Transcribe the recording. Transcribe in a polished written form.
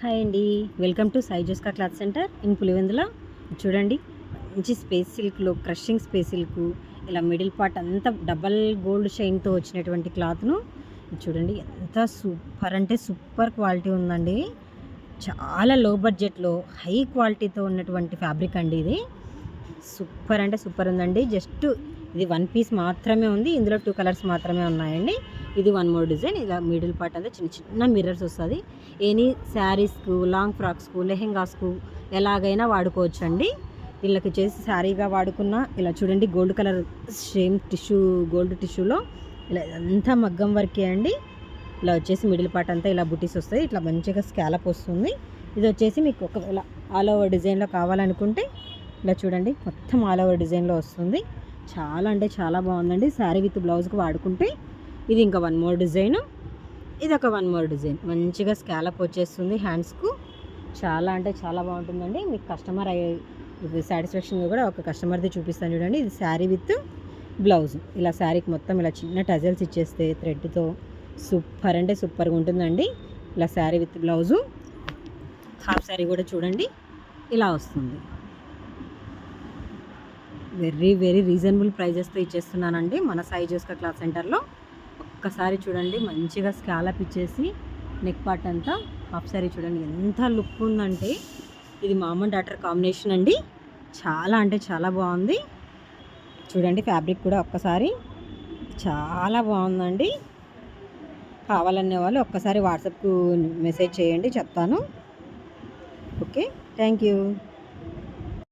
Hi అండి, welcome to Sai Joska cloth centre in Pulivendula. చూడండి, మంచి స్పేస్ సిల్క్లో క్రషింగ్ స్పేస్ సిల్క్, ఇలా మిడిల్ పార్ట్ అంతా డబల్ గోల్డ్ షైన్తో వచ్చినటువంటి క్లాత్ను చూడండి. ఎంత సూపర్ అంటే సూపర్ క్వాలిటీ ఉందండి. చాలా లో బడ్జెట్లో హై క్వాలిటీతో ఉన్నటువంటి ఫ్యాబ్రిక్ అండి. ఇది సూపర్ అంటే సూపర్ ఉందండి. జస్ట్ ఇది వన్ పీస్ మాత్రమే ఉంది, ఇందులో 2 కలర్స్ మాత్రమే ఉన్నాయండి. ఇది వన్ మోర్ డిజైన్. ఇలా మిడిల్ పార్ట్ అంతా చిన్న చిన్న మిర్రర్స్ వస్తుంది. ఎనీ శారీస్కు, లాంగ్ ఫ్రాక్స్కు, లెహెంగాస్కు ఎలాగైనా వాడుకోవచ్చు అండి. వీళ్ళకి చేసి శారీగా వాడుకున్న ఇలా చూడండి, gold colour same tissue, gold టిష్యూలో ఇలా అంతా మగ్గం వర్కే అండి. ఇలా వచ్చేసి మిడిల్ పార్ట్ అంతా ఇలా బుటీస్ వస్తాయి, ఇట్లా మంచిగా స్కాలప్ వస్తుంది. ఇది వచ్చేసి మీకు ఒకవేళ ఆల్ ఓవర్ డిజైన్లో కావాలనుకుంటే ఇలా చూడండి, మొత్తం ఆల్ ఓవర్ డిజైన్లో వస్తుంది. చాలా అంటే చాలా బాగుందండి. శారీ విత్ బ్లౌజ్కి వాడుకుంటే ఇది ఇంకా వన్ మోర్ డిజైన్, ఇది ఒక వన్ మోర్ డిజైన్. మంచిగా స్కాలప్ వచ్చేస్తుంది హ్యాండ్స్కు. చాలా అంటే చాలా బాగుంటుందండి. మీకు కస్టమర్ సాటిస్ఫాక్షన్గా కూడా ఒక కస్టమర్ది చూపిస్తాను చూడండి. ఇది శారీ విత్ బ్లౌజ్. ఇలా శారీకి మొత్తం ఇలా చిన్న టజల్స్ ఇచ్చేస్తే థ్రెడ్తో సూపర్ అంటే సూపర్గా ఉంటుందండి. ఇలా sari with blouse, half sari కూడా చూడండి ఇలా వస్తుంది. వెరీ వెరీ రీజనబుల్ ప్రైజెస్తో ఇచ్చేస్తున్నానండి మన సాయి జోస్కా క్లాత్ సెంటర్లో. ఒక్కసారి చూడండి, మంచిగా స్కాలప్ ఇచ్చేసి నెక్ పార్ట్ అంతా హాఫ్ సారీ చూడండి ఎంత లుక్ ఉందంటే. ఇది మామ డాటర్ కాంబినేషన్ అండి. చాలా అంటే చాలా బాగుంది. చూడండి ఫ్యాబ్రిక్ కూడా ఒక్కసారి చాలా బాగుందండి. కావాలనే వాళ్ళు ఒక్కసారి వాట్సాప్కు మెసేజ్ చేయండి, చెప్తాను. Okay, thank you.